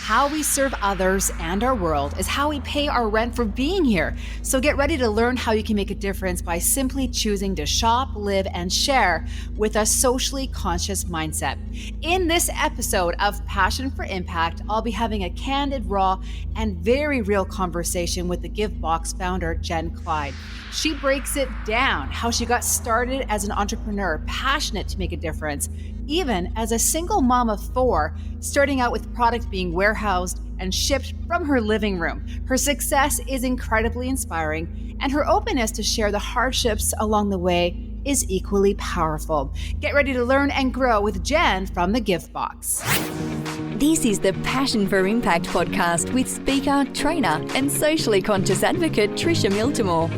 how we serve others and our world is how we pay our rent for being here. So get ready to learn how you can make a difference by simply choosing to shop, live, and share with a socially conscious mindset. In this episode of Passion for Impact, I'll be having a candid, raw, and very real conversation with the Giv Box founder, Jen Clyde. She breaks it down, how she got started as an entrepreneur, passionate to make a difference, even as a single mom of 4, starting out with product being warehoused and shipped from her living room. Her success is incredibly inspiring, and her openness to share the hardships along the way is equally powerful. Get ready to learn and grow with Jen from the Giv Box. This is the Passion for Impact podcast with speaker, trainer, and socially conscious advocate Tricia Miltimore.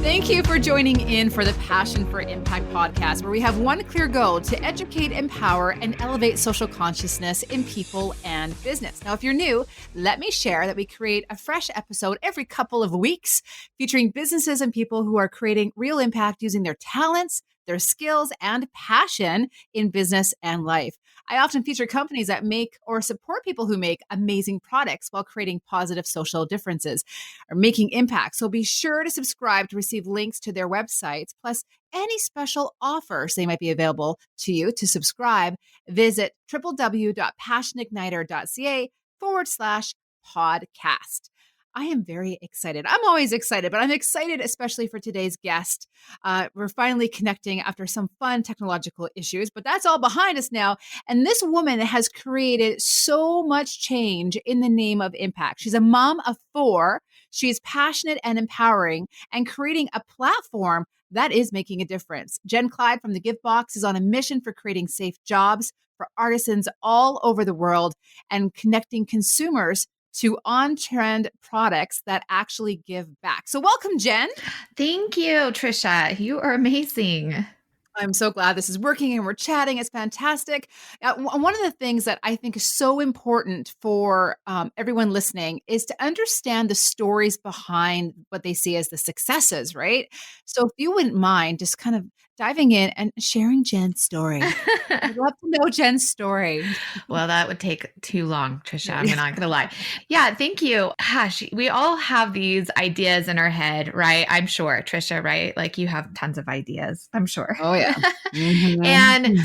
Thank you for joining in for the Passion for Impact podcast, where we have one clear goal: to educate, empower, and elevate social consciousness in people and business. Now, if you're new, let me share that we create a fresh episode every couple of weeks featuring businesses and people who are creating real impact using their talents, their skills, and passion in business and life. I often feature companies that make or support people who make amazing products while creating positive social differences or making impact. So be sure to subscribe to receive links to their websites, plus any special offers they might be available to you. To subscribe, visit www.passioneigniter.ca/podcast. I am very excited. I'm always excited, but I'm excited especially for today's guest. We're finally connecting after some fun technological issues, but that's all behind us now. And this woman has created so much change in the name of impact. She's a mom of 4. She is passionate and empowering and creating a platform that is making a difference. Jen Clyde from the Giv Box is on a mission for creating safe jobs for artisans all over the world and connecting consumers to on-trend products that actually give back. So welcome, Jen. Thank you, Tricia. You are amazing. I'm so glad this is working and we're chatting. It's fantastic. One of the things that I think is so important for everyone listening is to understand the stories behind what they see as the successes, right? So if you wouldn't mind just kind of diving in and sharing Jen's story. I'd love to know Jen's story. Well, that would take too long, Tricia. I'm not going to lie. Yeah, thank you. Gosh, we all have these ideas in our head, right? I'm sure, Tricia, right? Like you have tons of ideas, I'm sure. Oh, yeah. Mm-hmm. And,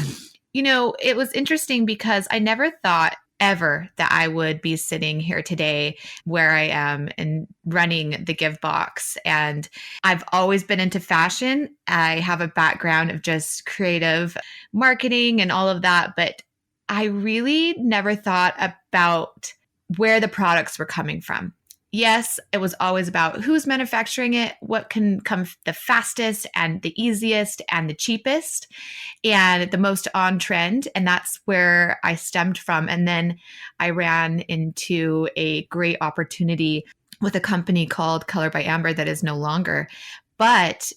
it was interesting because I never thought ever that I would be sitting here today where I am and running the Giv Box. And I've always been into fashion. I have a background of just creative marketing and all of that, but I really never thought about where the products were coming from. Yes, it was always about who's manufacturing it, what can come the fastest and the easiest and the cheapest and the most on trend. And that's where I stemmed from. And then I ran into a great opportunity with a company called Color by Amber that is no longer. But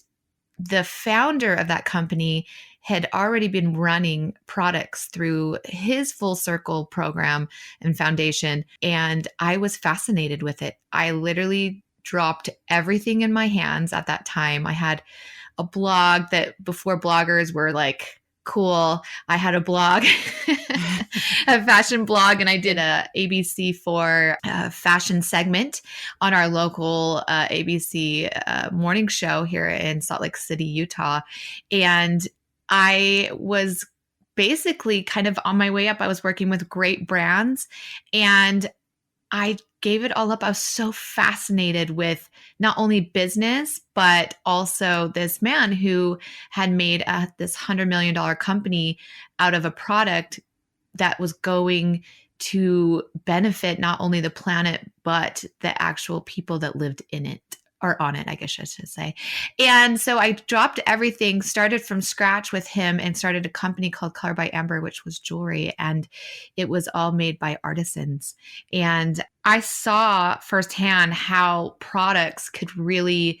the founder of that company had already been running products through his Full Circle program and foundation. And I was fascinated with it. I literally dropped everything in my hands at that time. I had a blog that before bloggers were like cool. I had a blog, a fashion blog, and I did a ABC4 fashion segment on our local ABC morning show here in Salt Lake City, Utah. And I was basically kind of on my way up. I was working with great brands and I gave it all up. I was so fascinated with not only business, but also this man who had made this $100 million company out of a product that was going to benefit not only the planet, but the actual people that lived in it. Or on it, I guess I should say. And so I dropped everything, started from scratch with him and started a company called Color by Amber, which was jewelry. And it was all made by artisans. And I saw firsthand how products could really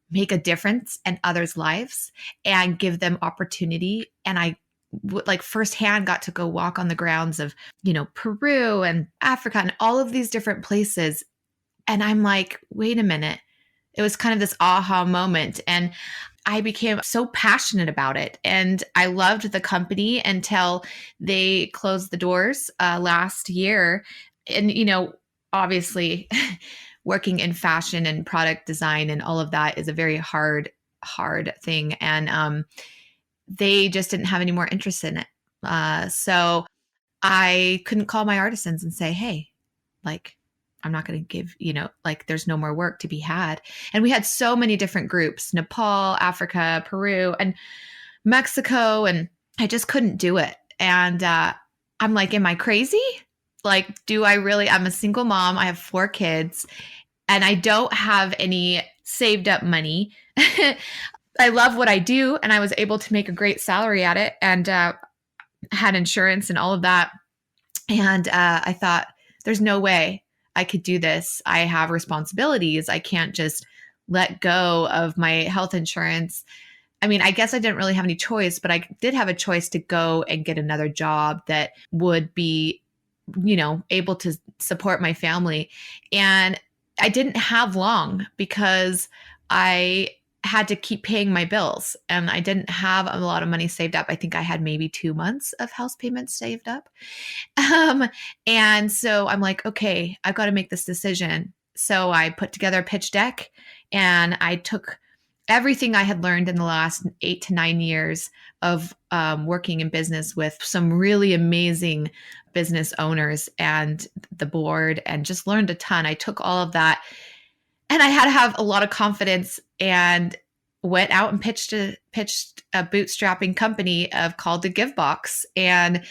make a difference in others' lives and give them opportunity. And I firsthand got to go walk on the grounds of, Peru and Africa and all of these different places. And I'm like, wait a minute. It was kind of this aha moment. And I became so passionate about it, and I loved the company until they closed the doors last year. And, obviously, working in fashion and product design and all of that is a very hard thing. And they just didn't have any more interest in it. So I couldn't call my artisans and say, hey, like, I'm not going to give, like, there's no more work to be had. And we had so many different groups: Nepal, Africa, Peru, and Mexico. And I just couldn't do it. And I'm like, am I crazy? Like, do I really? I'm a single mom. I have 4 kids and I don't have any saved up money. I love what I do. And I was able to make a great salary at it, and had insurance and all of that. And I thought, there's no way I could do this. I have responsibilities. I can't just let go of my health insurance. I mean, I guess I didn't really have any choice, but I did have a choice to go and get another job that would be, able to support my family. And I didn't have long because I had to keep paying my bills and I didn't have a lot of money saved up. I think I had maybe 2 months of house payments saved up. And so I'm like, okay, I've got to make this decision. So I put together a pitch deck and I took everything I had learned in the last 8 to 9 years of working in business with some really amazing business owners and the board, and just learned a ton. I took all of that and I had to have a lot of confidence, and went out and pitched a bootstrapping company called the Giv Box. And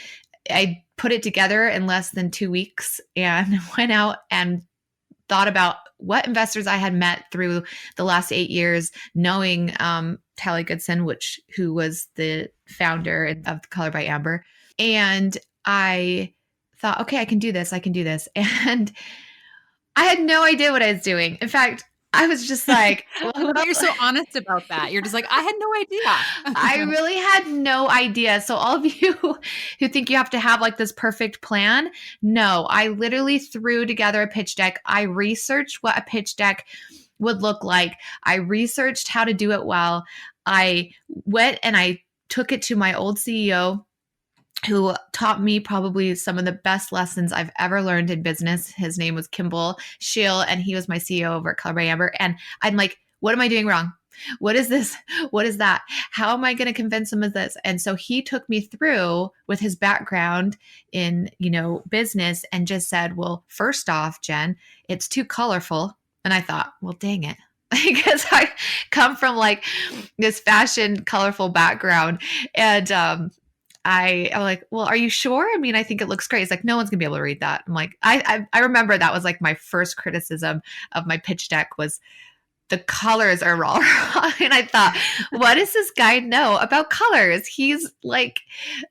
I put it together in less than 2 weeks and went out and thought about what investors I had met through the last 8 years, knowing Tally Goodson, who was the founder of Color by Amber. And I thought, okay, I can do this. And I had no idea what I was doing. In fact, I was just like, well, you're so honest about that. You're just like, I had no idea. I really had no idea. So all of you who think you have to have like this perfect plan, no, I literally threw together a pitch deck. I researched what a pitch deck would look like. I researched how to do it well. I went and I took it to my old CEO, who taught me probably some of the best lessons I've ever learned in business. His name was Kimball Shill, and he was my CEO over at Color by Amber. And I'm like, what am I doing wrong? What is this? What is that? How am I going to convince him of this? And so he took me through with his background in, business, and just said, well, first off, Jen, it's too colorful. And I thought, well, dang it. Because I come from like this fashion, colorful background. And I'm like, well, are you sure? I mean, I think it looks great. It's like, no one's gonna be able to read that. I'm like, I remember that was like my first criticism of my pitch deck was the colors are all wrong. And I thought, what does this guy know about colors? He's like,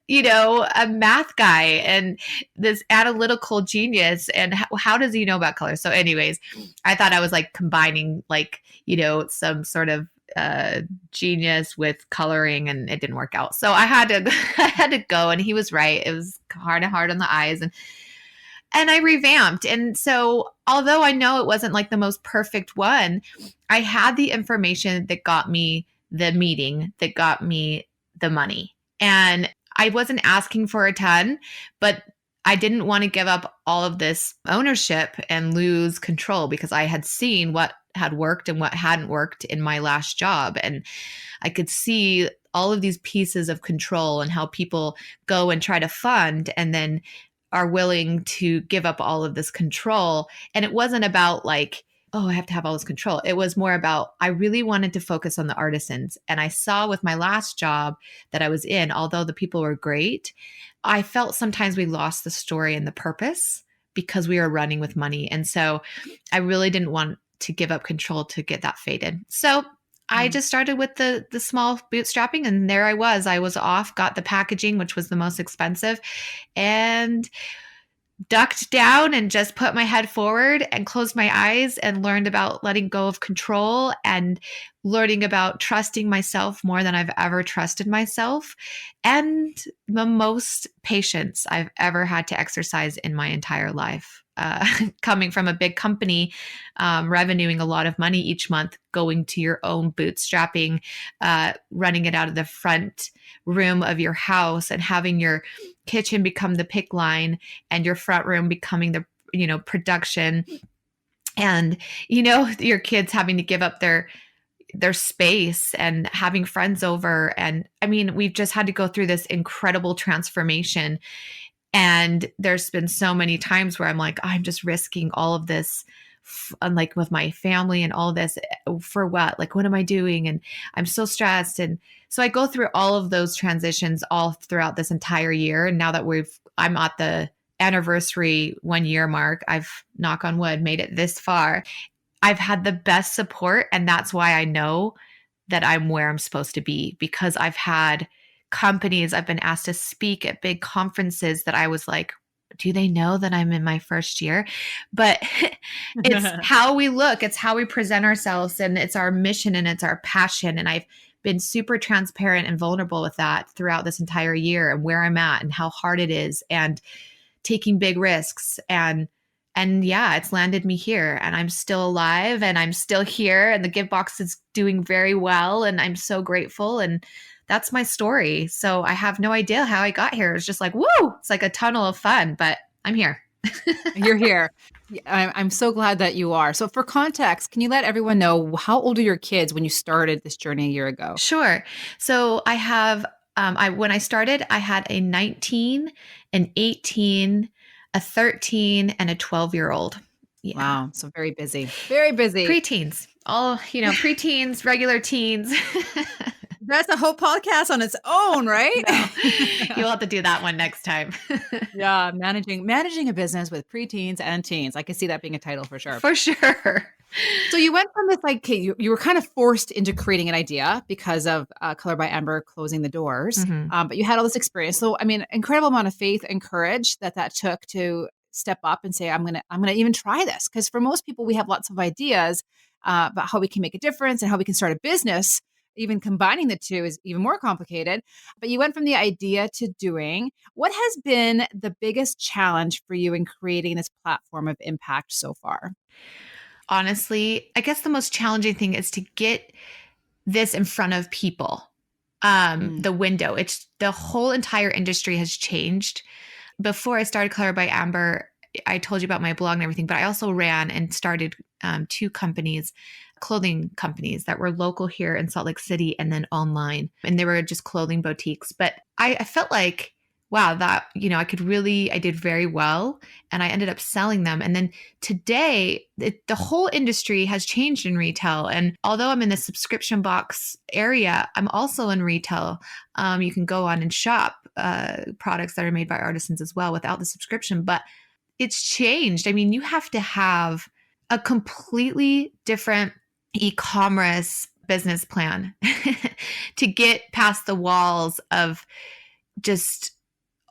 a math guy and this analytical genius. And how does he know about colors? So anyways, I thought I was like combining like, some sort of genius with coloring, and it didn't work out. So I had to go, and he was right. It was hard on the eyes, and I revamped. And so although I know it wasn't like the most perfect one, I had the information that got me the meeting, that got me the money. And I wasn't asking for a ton, but I didn't want to give up all of this ownership and lose control, because I had seen what had worked and what hadn't worked in my last job. And I could see all of these pieces of control and how people go and try to fund and then are willing to give up all of this control. And it wasn't about like, oh, I have to have all this control. It was more about, I really wanted to focus on the artisans. And I saw with my last job that I was in, although the people were great, I felt sometimes we lost the story and the purpose because we were running with money. And so I really didn't want to give up control to get that faded. So I just started with the small bootstrapping, and there I was off, got the packaging, which was the most expensive, and ducked down and just put my head forward and closed my eyes and learned about letting go of control and learning about trusting myself more than I've ever trusted myself, and the most patience I've ever had to exercise in my entire life. Coming from a big company, revenuing a lot of money each month, going to your own bootstrapping, running it out of the front room of your house and having your kitchen become the pick line and your front room becoming the, production, and, your kids having to give up their space and having friends over. And I mean, we've just had to go through this incredible transformation. And there's been so many times where I'm like, I'm just risking all of this, like with my family and all this for what? Like, what am I doing? And I'm so stressed. And so I go through all of those transitions all throughout this entire year. And now that I'm at the anniversary 1 year mark, I've, knock on wood, made it this far. I've had the best support. And that's why I know that I'm where I'm supposed to be, because I've had companies, I've been asked to speak at big conferences that I was like, do they know that I'm in my first year? But it's how we look, it's how we present ourselves, and it's our mission and it's our passion. And I've been super transparent and vulnerable with that throughout this entire year, and where I'm at and how hard it is, and taking big risks. And yeah, it's landed me here, and I'm still alive and I'm still here, and the Giv Box is doing very well, and I'm so grateful. And that's my story. So I have no idea how I got here. It's just like, woo, it's like a tunnel of fun, but I'm here. You're here. I'm so glad that you are. So for context, can you let everyone know how old are your kids when you started this journey a year ago? Sure. So I have, when I started, I had a 19, an 18, a 13, and a 12-year-old. Yeah. Wow. So very busy. Very busy. Preteens. All, preteens, regular teens. That's a whole podcast on its own, right? No. You'll have to do that one next time. Yeah, managing a business with preteens and teens. I could see that being a title for sure. For sure. So you went from this, like, okay, you were kind of forced into creating an idea because of Color by Amber closing the doors, Mm-hmm. but you had all this experience. So I mean, incredible amount of faith and courage that took to step up and say, I'm gonna even try this. Because for most people, we have lots of ideas about how we can make a difference and how we can start a business. Even combining the two is even more complicated. But you went from the idea to doing. What has been the biggest challenge for you in creating this platform of impact so far? Honestly, I guess the most challenging thing is to get this in front of people. The window, it's the whole entire industry has changed. Before I started Color by Amber, I told you about my blog and everything, but I also ran and started 2 companies, clothing companies that were local here in Salt Lake City and then online. And they were just clothing boutiques. But I felt like, wow, that, I did very well, and I ended up selling them. And then today, the whole industry has changed in retail. And although I'm in the subscription box area, I'm also in retail. You can go on and shop products that are made by artisans as well without the subscription. But it's changed. I mean, you have to have a completely different e-commerce business plan to get past the walls of just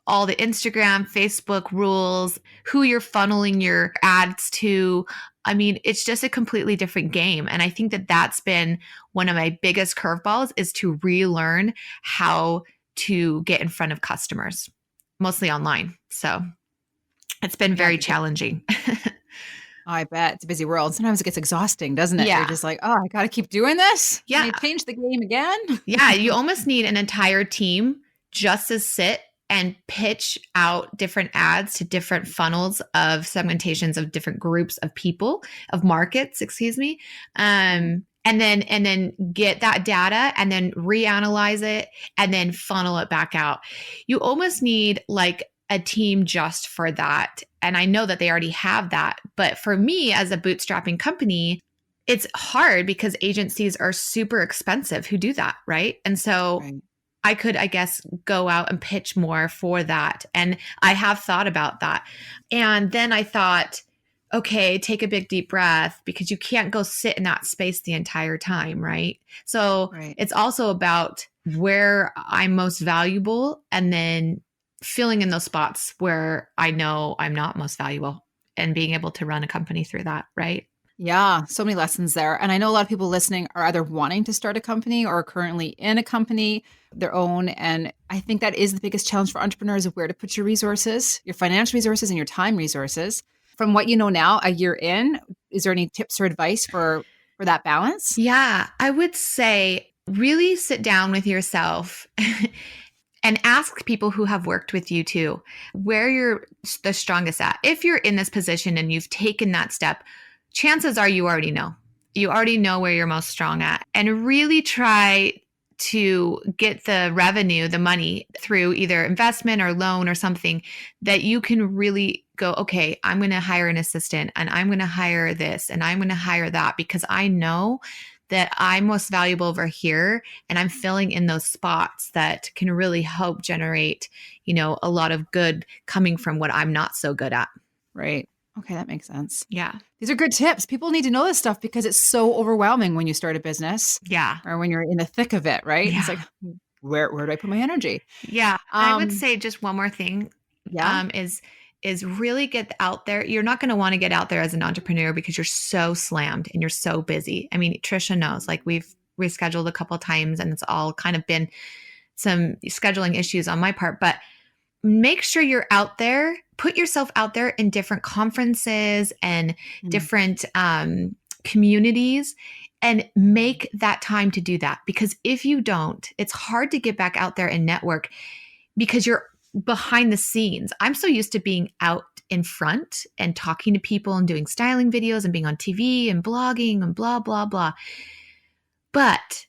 all the Instagram, Facebook rules, who you're funneling your ads to. I mean, it's just a completely different game. And I think that that's been one of my biggest curveballs, is to relearn how to get in front of customers, mostly online. So it's been very challenging. I bet it's a busy world. Sometimes it gets exhausting, doesn't it? Yeah. You're just like, oh, I got to keep doing this. Yeah. Can you change the game again? Yeah. You almost need an entire team just to sit and pitch out different ads to different funnels of segmentations of different groups of people, of markets, excuse me. And then get that data and then reanalyze it and then funnel it back out. You almost need like a team just for that. And I know that they already have that. But for me as a bootstrapping company, it's hard because agencies are super expensive who do that, right? And so I could, I guess, go out and pitch more for that. And I have thought about that. And then I thought, okay, take a big deep breath, because you can't go sit in that space the entire time, right? So it's also about where I'm most valuable, and then filling in those spots where I know I'm not most valuable, and being able to run a company through that, right? Yeah, so many lessons there. And I know a lot of people listening are either wanting to start a company or are currently in a company, their own. And I think that is the biggest challenge for entrepreneurs of where to put your resources, your financial resources and your time resources. From what you know now, a year in, is there any tips or advice for that balance? Yeah, I would say really sit down with yourself and ask people who have worked with you too, where you're the strongest at. If you're in this position and you've taken that step, chances are you already know. You already know where you're most strong at, and really try to get the revenue, the money through either investment or loan or something that you can really go, okay, I'm going to hire an assistant and I'm going to hire this and I'm going to hire that because I know that I'm most valuable over here and I'm filling in those spots that can really help generate, a lot of good coming from what I'm not so good at. Right. Okay, that makes sense. Yeah. These are good tips. People need to know this stuff because it's so overwhelming when you start a business Yeah. or when you're in the thick of it, right? It's Yeah. like, where do I put my energy? Yeah. And I would say just one more thing Yeah. is really get out there. You're not going to want to get out there as an entrepreneur because you're so slammed and you're so busy. I mean, Trisha knows, like we've rescheduled a couple of times and it's all kind of been some scheduling issues on my part, but make sure you're out there, put yourself out there in different conferences and Mm. different communities and make that time to do that. Because if you don't, it's hard to get back out there and network because you're behind the scenes. I'm so used to being out in front and talking to people and doing styling videos and being on TV and blogging and blah, blah, blah. But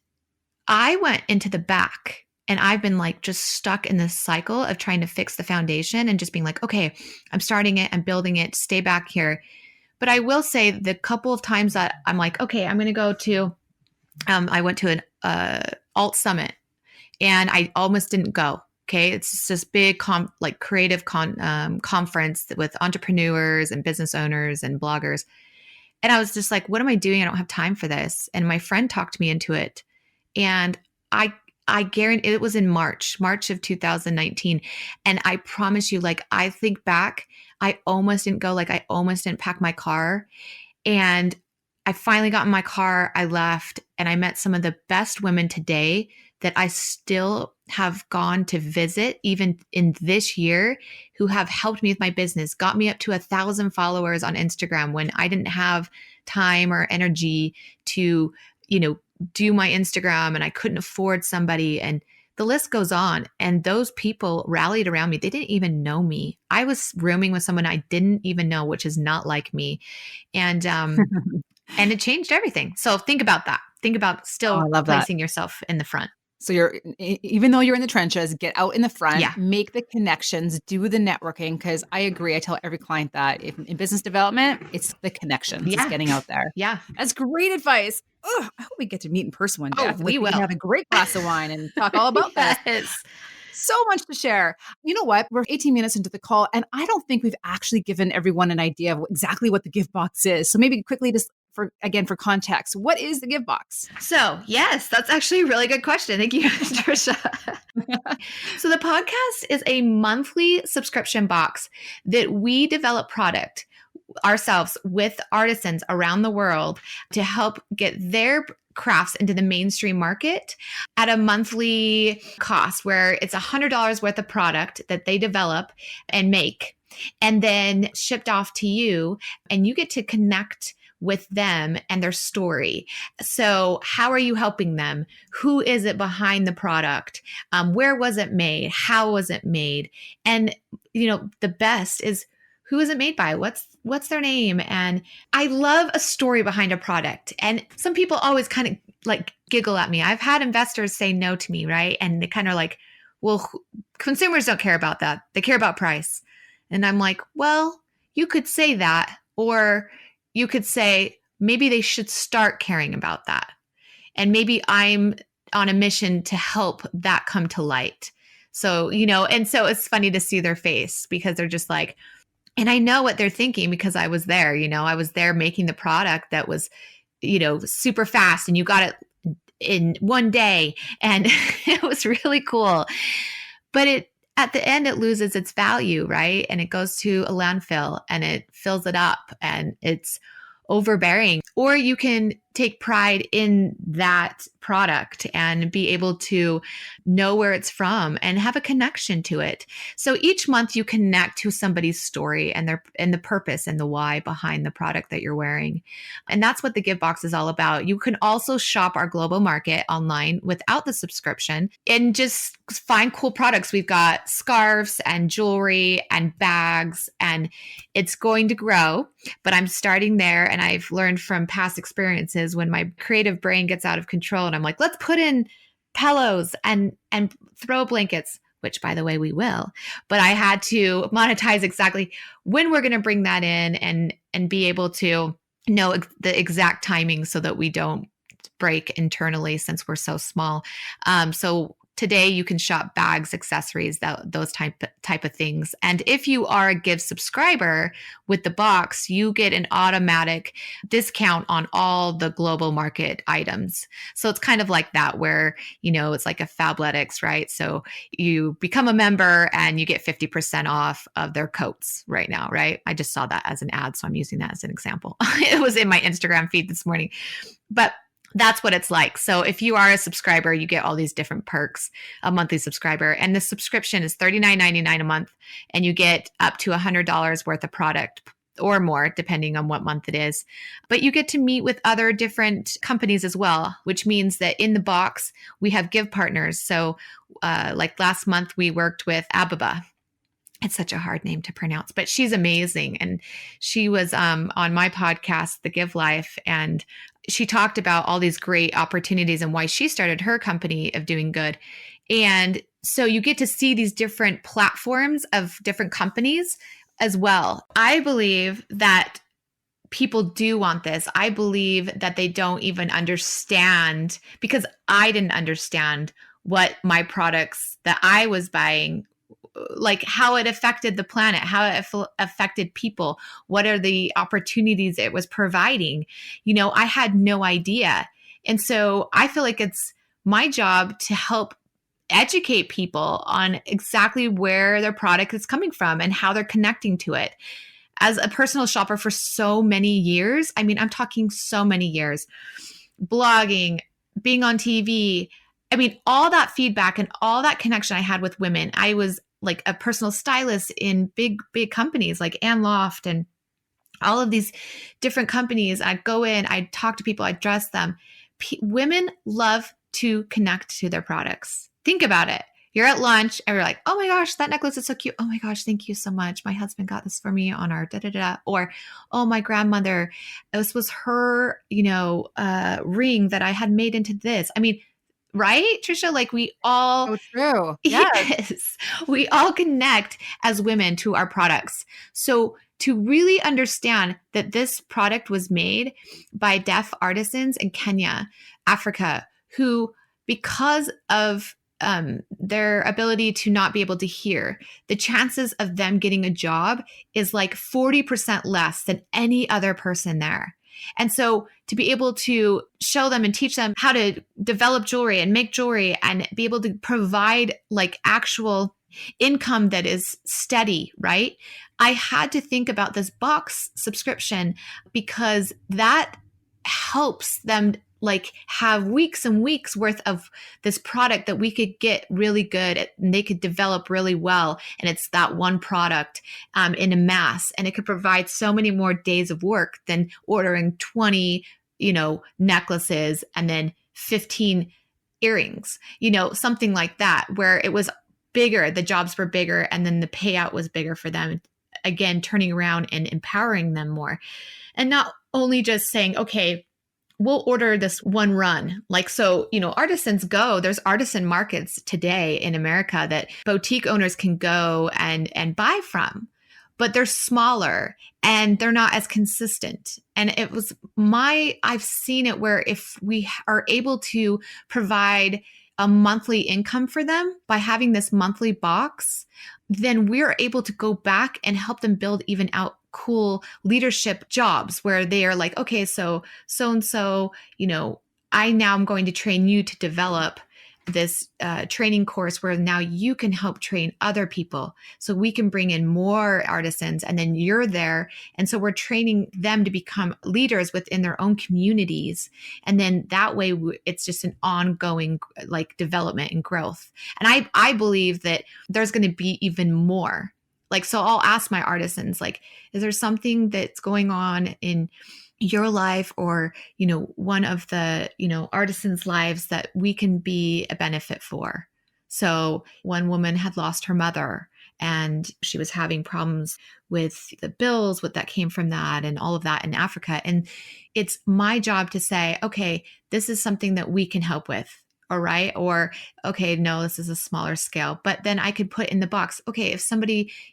I went into the back and I've been like just stuck in this cycle of trying to fix the foundation and just being like, okay, I'm starting it, I'm building it, stay back here. But I will say the couple of times that I'm like, okay, I'm going to go to, I went to an alt summit and I almost didn't go. Okay. It's this big creative conference with entrepreneurs and business owners and bloggers. And I was just like, what am I doing? I don't have time for this. And my friend talked me into it. And I guarantee it was in March of 2019. And I promise you, like, I think back, I almost didn't go, like, I almost didn't pack my car. And I finally got in my car, I left, and I met some of the best women today that I still have gone to visit, even in this year, who have helped me with my business, got me up to 1,000 followers on Instagram when I didn't have time or energy to, do my Instagram and I couldn't afford somebody, and the list goes on. And those people rallied around me. They didn't even know me. I was rooming with someone I didn't even know, which is not like me. And and it changed everything. So think about that. Think about Oh, still I love that. placing yourself in the front. So even though you're in the trenches, get out in the front, Yeah. make the connections, do the networking. Because I agree, I tell every client that if in business development, it's the connections, it's Yeah. getting out there. Yeah. That's great advice. Ugh, I hope we get to meet in person one day. Oh, I feel we like we can will. have a great glass of wine and talk all about this. Yes. So much to share. You know what? We're 18 minutes into the call, and I don't think we've actually given everyone an idea of exactly what the Giv Box is. So maybe quickly, just for context, what is the Giv Box? So, yes, that's actually a really good question. Thank you, Trisha. So, the podcast is a monthly subscription box that we develop product ourselves with artisans around the world to help get their crafts into the mainstream market at a monthly cost where it's $100 worth of product that they develop and make and then shipped off to you, and you get to connect with them and their story. So how are you helping them? Who is it behind the product? Where was it made? How was it made? And the best is, who is it made by? What's their name? And I love a story behind a product. And some people always kind of like giggle at me. I've had investors say no to me, right? And they kind of like, well, consumers don't care about that. They care about price. And I'm like, well, you could say that, or you could say maybe they should start caring about that. And maybe I'm on a mission to help that come to light. So, and so it's funny to see their face because they're just like, and I know what they're thinking because I was there, I was there making the product that was, super fast and you got it in one day and it was really cool. But at the end, it loses its value, right? And it goes to a landfill and it fills it up and it's overbearing, or you can take pride in that product and be able to know where it's from and have a connection to it. So each month you connect to somebody's story and the purpose and the why behind the product that you're wearing. And that's what the Give Box is all about. You can also shop our global market online without the subscription and just find cool products. We've got scarves and jewelry and bags, and it's going to grow, but I'm starting there. And I've learned from past experiences when my creative brain gets out of control and I'm like, let's put in pillows and throw blankets, which by the way, we will, but I had to monetize exactly when we're going to bring that in and be able to know the exact timing so that we don't break internally since we're so small. So today you can shop bags, accessories, those type of things. And if you are a Give subscriber with the box, you get an automatic discount on all the global market items. So it's kind of like that where, it's like a Fabletics, right? So you become a member and you get 50% off of their coats right now, right? I just saw that as an ad, so I'm using that as an example. It was in my Instagram feed this morning. But that's what it's like. So if you are a subscriber, you get all these different perks, a monthly subscriber. And the subscription is $39.99 a month. And you get up to $100 worth of product or more, depending on what month it is. But you get to meet with other different companies as well, which means that in the box, we have Give partners. So like last month, we worked with Ababa. It's such a hard name to pronounce, but she's amazing. And she was on my podcast, The Give Life, and she talked about all these great opportunities and why she started her company of doing good. And so you get to see these different platforms of different companies as well. I believe that people do want this. I believe that they don't even understand, because I didn't understand what my products that I was buying, like how it affected the planet, how it affected people, what are the opportunities it was providing. I had no idea. And so I feel like it's my job to help educate people on exactly where their product is coming from and how they're connecting to it. As a personal shopper for so many years, I mean, I'm talking so many years, blogging, being on TV, I mean, all that feedback and all that connection I had with women. I was like a personal stylist in big companies like Ann Loft and all of these different companies. I'd go in, I'd talk to people, I'd dress them. Women love to connect to their products. Think about it. You're at lunch and you're like, oh my gosh, that necklace is so cute. Oh my gosh, thank you so much. My husband got this for me on our da-da-da. Or, oh, my grandmother, this was her, ring that I had made into this. I mean, right, Trisha? Like we all, So true. Yes. yes, we all connect as women to our products. So to really understand that this product was made by deaf artisans in Kenya, Africa, who, because of their ability to not be able to hear, the chances of them getting a job is like 40% less than any other person there. And so to be able to show them and teach them how to develop jewelry and make jewelry and be able to provide like actual income that is steady, right? I had to think about this box subscription because that helps them like have weeks and weeks worth of this product that we could get really good at, and they could develop really well. And it's that one product in a mass, and it could provide so many more days of work than ordering 20, necklaces and then 15 earrings, something like that, where it was bigger, the jobs were bigger, and then the payout was bigger for them. Again, turning around and empowering them more. And not only just saying, okay, we'll order this one run. Like, so, artisans there's artisan markets today in America that boutique owners can go and buy from, but they're smaller and they're not as consistent. And I've seen it where if we are able to provide a monthly income for them by having this monthly box, then we're able to go back and help them build even out cool leadership jobs where they are like, okay, so and so, I now am going to train you to develop this training course where now you can help train other people. So we can bring in more artisans, and then you're there. And so we're training them to become leaders within their own communities. And then that way it's just an ongoing like development and growth. And I believe that there's going to be even more. Like, so I'll ask my artisans, like, is there something that's going on in your life or, one of the, artisans' lives that we can be a benefit for? So one woman had lost her mother and she was having problems with the bills, what that came from that and all of that in Africa. And it's my job to say, okay, this is something that we can help with. All right. Or, okay, no, this is a smaller scale. But then I could put in the box, okay,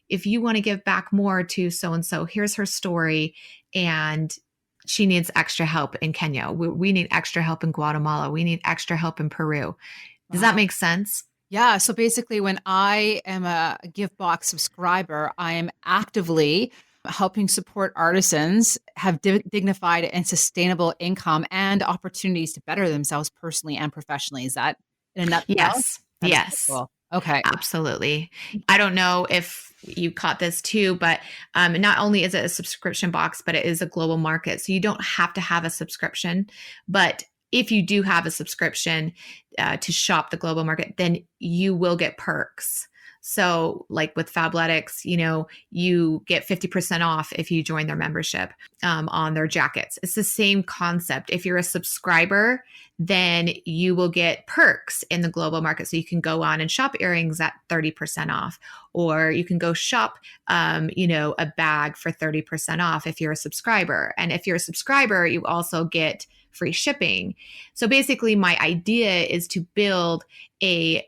if you want to give back more to so-and-so, here's her story. And she needs extra help in Kenya. We need extra help in Guatemala. We need extra help in Peru. Does that make sense? Yeah. So basically, when I am a Giv Box subscriber, I am actively helping support artisans have dignified and sustainable income and opportunities to better themselves personally and professionally. Is that in a nutshell? Yes. That is so Yes. cool. Okay. Absolutely. I don't know if you caught this too, but not only is it a subscription box, but it is a global market. So you don't have to have a subscription. But if you do have a subscription to shop the global market, then you will get perks. So like with Fabletics, you get 50% off if you join their membership on their jackets. It's the same concept. If you're a subscriber, then you will get perks in the global market. So you can go on and shop earrings at 30% off, or you can go shop, a bag for 30% off if you're a subscriber. And if you're a subscriber, you also get free shipping. So basically my idea is to build a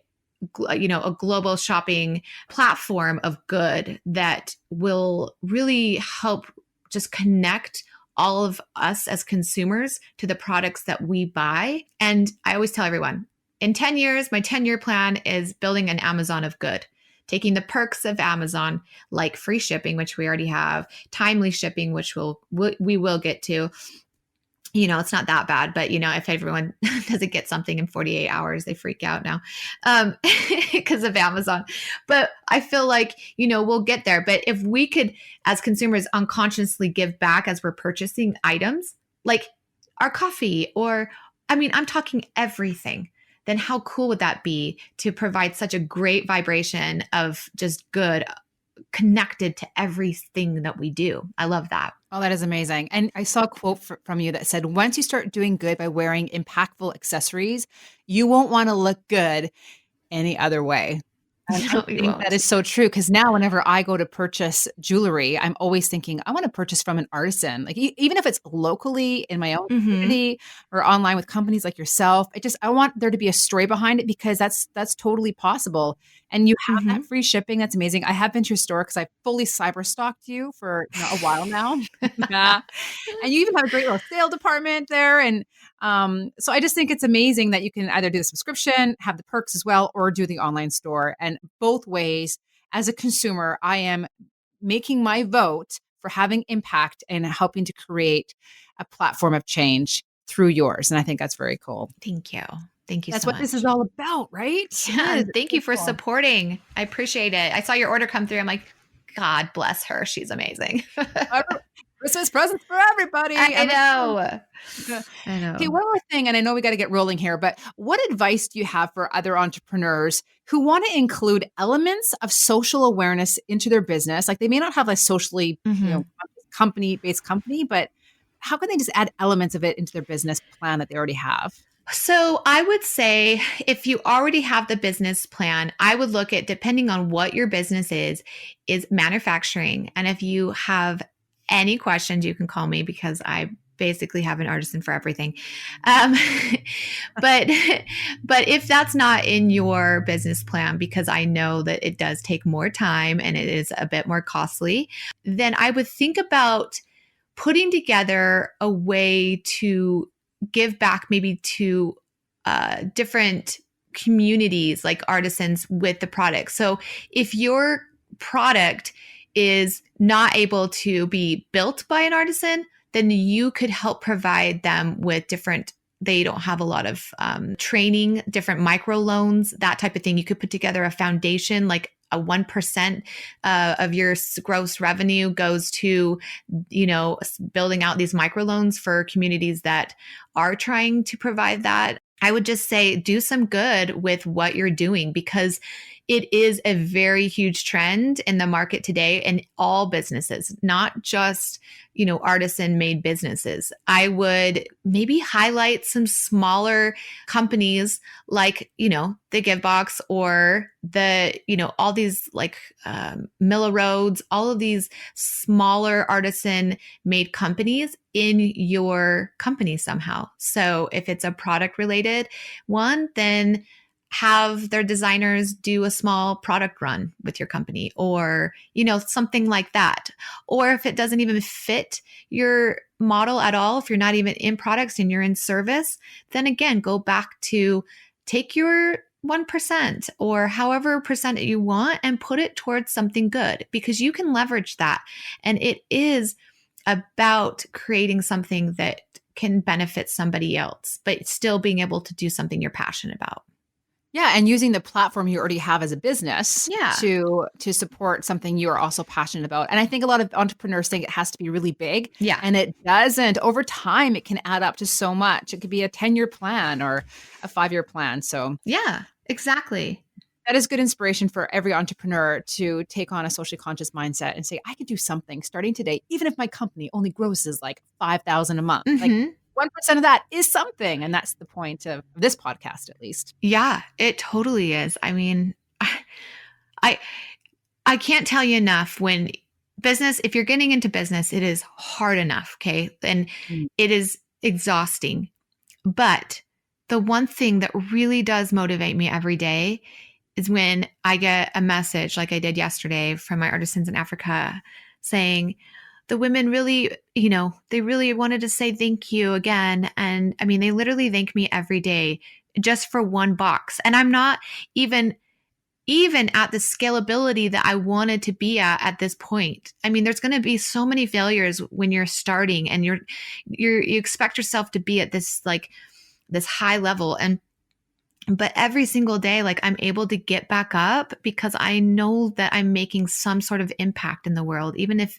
global shopping platform of good that will really help just connect all of us as consumers to the products that we buy. And I always tell everyone, in 10 years, my 10-year plan is building an Amazon of good, taking the perks of Amazon, like free shipping, which we already have, timely shipping, which we will get to. It's not that bad, but if everyone doesn't get something in 48 hours, they freak out now because of Amazon. But I feel like, we'll get there. But if we could, as consumers, unconsciously give back as we're purchasing items, like our coffee, or, I'm talking everything, then how cool would that be to provide such a great vibration of just good connected to everything that we do? I love that. Oh, that is amazing. And I saw a quote from you that said, once you start doing good by wearing impactful accessories, you won't want to look good any other way. And No, I think that is so true, because now whenever I go to purchase jewelry, I'm always thinking I want to purchase from an artisan, like even if it's locally in my own community or online with companies like yourself. I want there to be a story behind it, because that's totally possible. And you have that free shipping. That's amazing. I have been to your store because I've fully cyber stalked you for a while now. Yeah. And you even have a great little sale department there. And so I just think it's amazing that you can either do the subscription, have the perks as well, or do the online store. And both ways, as a consumer, I am making my vote for having impact and helping to create a platform of change through yours. And I think that's very cool. Thank you. Thank you That's so what much. this is all about, right? Yeah, thank you for supporting. I appreciate it. I saw your order come through. I'm like, God bless her. She's amazing. Christmas presents for everybody. I know. I know. Okay, one more thing, and I know we got to get rolling here, but what advice do you have for other entrepreneurs who want to include elements of social awareness into their business? Like, they may not have a socially company-based company, but how can they just add elements of it into their business plan that they already have? So I would say if you already have the business plan, I would look at, depending on what your business is manufacturing. And if you have any questions, you can call me, because I basically have an artisan for everything. But if that's not in your business plan, because I know that it does take more time and it is a bit more costly, then I would think about putting together a way to give back, maybe to different communities like artisans with the product. So if your product is not able to be built by an artisan, then you could help provide them with different they don't have a lot of training, different micro loans, that type of thing. You could put together a foundation, like a 1% of your gross revenue goes to, building out these microloans for communities that are trying to provide that. I would just say do some good with what you're doing, because it is a very huge trend in the market today in all businesses, not just, artisan made businesses. I would maybe highlight some smaller companies like, the Giv Box or all these like Miller Roads, all of these smaller artisan made companies in your company somehow. So if it's a product related one, then have their designers do a small product run with your company, or, something like that. Or if it doesn't even fit your model at all, if you're not even in products and you're in service, then again, go back to take your 1% or however percent that you want and put it towards something good, because you can leverage that. And it is about creating something that can benefit somebody else, but still being able to do something you're passionate about. Yeah, and using the platform you already have as a business Yeah. to support something you are also passionate about. And I think a lot of entrepreneurs think it has to be really big. Yeah. And it doesn't. Over time, it can add up to so much. It could be a 10-year plan or a 5-year plan. So yeah, exactly. That is good inspiration for every entrepreneur to take on a socially conscious mindset and say, I could do something starting today, even if my company only grosses like 5,000 a month. Like 1% of that is something. And that's the point of this podcast, at least. Yeah, it totally is. I mean, I can't tell you enough when business, if you're getting into business, it is hard enough. Okay. And it is exhausting. But the one thing that really does motivate me every day is when I get a message like I did yesterday from my artisans in Africa saying, the women really, they really wanted to say thank you again. And I mean, they literally thank me every day just for one box. And I'm not even at the scalability that I wanted to be at this point. I mean, there's going to be so many failures when you're starting and you expect yourself to be at this high level. But every single day, like I'm able to get back up because I know that I'm making some sort of impact in the world, even if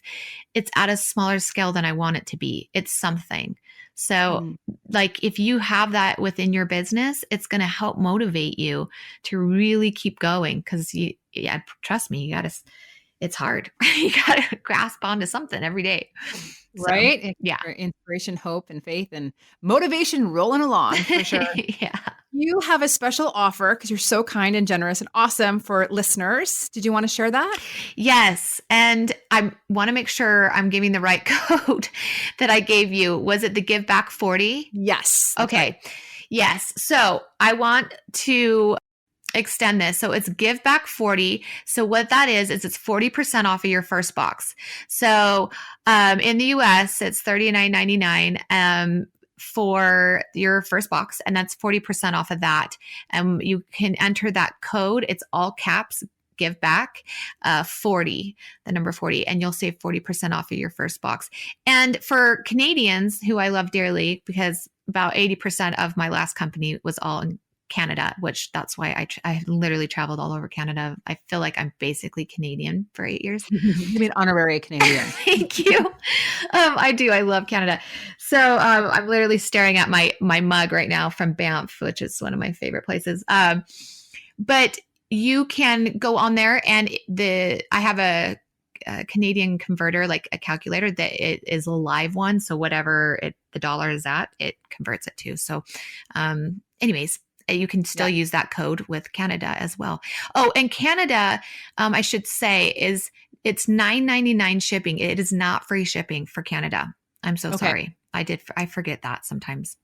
it's at a smaller scale than I want it to be. It's something. So like if you have that within your business, it's going to help motivate you to really keep going. Because trust me, it's hard. You got to grasp onto something every day. Right? So, yeah. Inspiration, hope, and faith, and motivation rolling along for sure. Yeah. You have a special offer because you're so kind and generous and awesome for listeners. Did you want to share that? Yes. And I want to make sure I'm giving the right code that I gave you. Was it the Give Back 40? Yes. Okay. Right. Yes. So I want to extend this. So it's Give Back 40. So what that is it's 40% off of your first box. So in the US, it's $39.99 for your first box, and that's 40% off of that. And you can enter that code. It's all caps, Give Back 40, the number 40, and you'll save 40% off of your first box. And for Canadians, who I love dearly, because about 80% of my last company was all in Canada, which that's why I literally traveled all over Canada. I feel like I'm basically Canadian for 8 years. You mean honorary Canadian. Thank you. I do. I love Canada. So I'm literally staring at my mug right now from Banff, which is one of my favorite places. But you can go on there and I have a Canadian converter, like a calculator that it is a live one. So whatever the dollar is at, it converts it to. So anyways, you can still use that code with Canada as well. Oh, and Canada, I should say, it's $9.99 shipping. It is not free shipping for Canada. I'm so sorry. I forget that sometimes.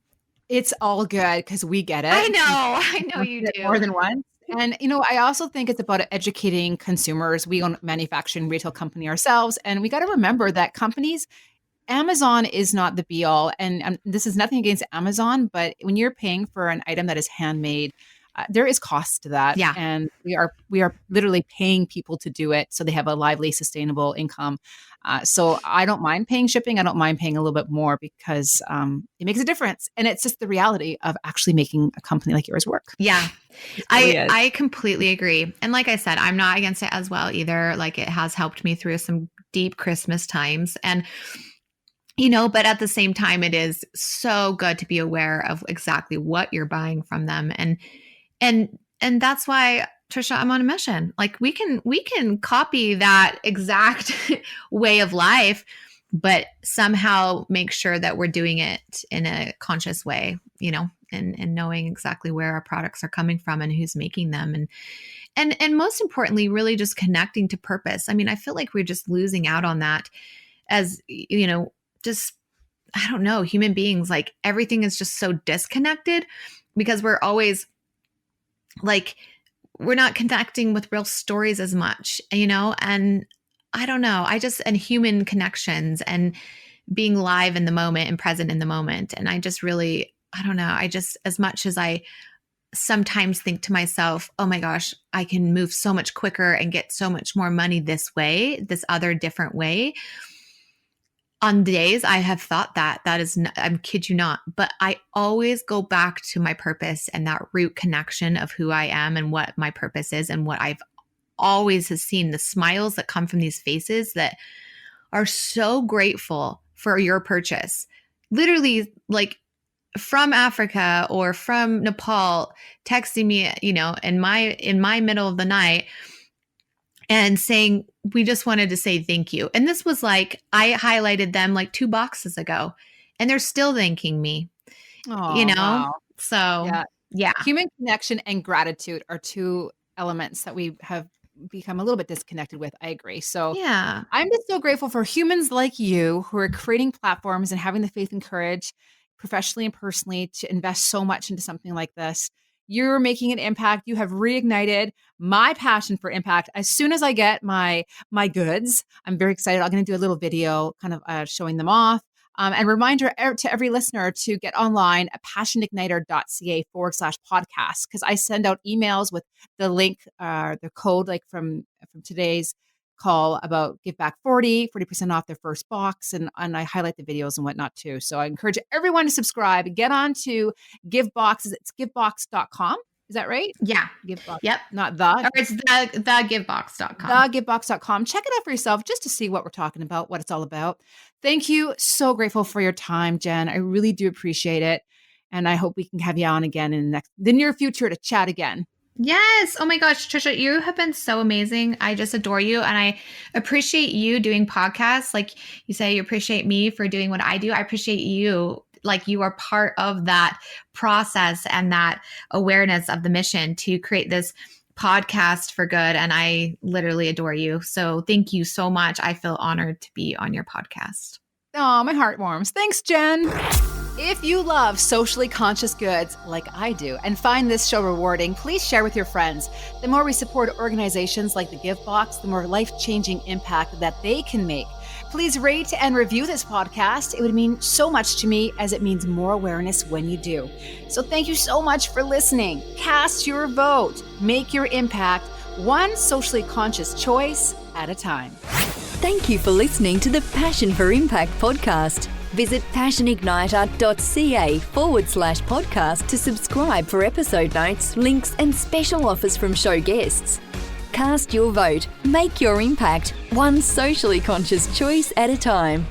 It's all good because we get it. I know you do. More than once. And, I also think it's about educating consumers. We own a manufacturing retail company ourselves, and we got to remember that Amazon is not the be all. And this is nothing against Amazon, but when you're paying for an item that is handmade, there is cost to that. Yeah. And we are literally paying people to do it so they have a lively, sustainable income. So I don't mind paying shipping. I don't mind paying a little bit more because it makes a difference. And it's just the reality of actually making a company like yours work. Yeah. It really is. I completely agree. And like I said, I'm not against it as well either. Like it has helped me through some deep Christmas times. And but at the same time, it is so good to be aware of exactly what you're buying from them. And that's why, Trisha, I'm on a mission. Like we can copy that exact way of life, but somehow make sure that we're doing it in a conscious way, and knowing exactly where our products are coming from and who's making them. And most importantly, really just connecting to purpose. I mean, I feel like we're just losing out on that as, just, I don't know, human beings, like everything is just so disconnected because we're always like, we're not connecting with real stories as much, and I don't know, and human connections and being live in the moment and present in the moment. And I just really, I don't know, as much as I sometimes think to myself, oh my gosh, I can move so much quicker and get so much more money this way, this other different way. On days I have thought that is, I'm kid you not, but I always go back to my purpose and that root connection of who I am and what my purpose is and what I've always has seen, the smiles that come from these faces that are so grateful for your purchase. Literally, like from Africa or from Nepal, texting me, in my middle of the night and saying, we just wanted to say thank you. And this was like, I highlighted them like 2 boxes ago and they're still thanking me, Oh, wow. So yeah. Human connection and gratitude are 2 elements that we have become a little bit disconnected with. I agree. So Yeah. I'm just so grateful for humans like you who are creating platforms and having the faith and courage professionally and personally to invest so much into something like this. You're making an impact. You have reignited my passion for impact. As soon as I get my goods, I'm very excited. I'm going to do a little video kind of showing them off. And reminder to every listener to get online at passionigniter.ca/podcast, because I send out emails with the link, the code, like from today's call about give back 40% off their first box. And I highlight the videos and whatnot too. So I encourage everyone to subscribe, get on to Giv Box. It's givebox.com. Is that right? Yeah. Giv Box. Yep. Not the. Or it's the givebox.com. Thegivebox.com. Check it out for yourself just to see what we're talking about, what it's all about. Thank you. So grateful for your time, Jen. I really do appreciate it. And I hope we can have you on again in the near future to chat again. Yes. Oh my gosh, Trisha, you have been so amazing. I just adore you. And I appreciate you doing podcasts. Like you say, you appreciate me for doing what I do. I appreciate you. Like you are part of that process and that awareness of the mission to create this podcast for good. And I literally adore you. So thank you so much. I feel honored to be on your podcast. Oh, my heart warms. Thanks, Jen. If you love socially conscious goods like I do and find this show rewarding, please share with your friends. The more we support organizations like the Giv Box, the more life-changing impact that they can make. Please rate and review this podcast. It would mean so much to me, as it means more awareness when you do. So thank you so much for listening. Cast your vote. Make your impact one socially conscious choice at a time. Thank you for listening to the Passion for Impact podcast. Visit passionigniter.ca/podcast to subscribe for episode notes, links, and special offers from show guests. Cast your vote. Make your impact one socially conscious choice at a time.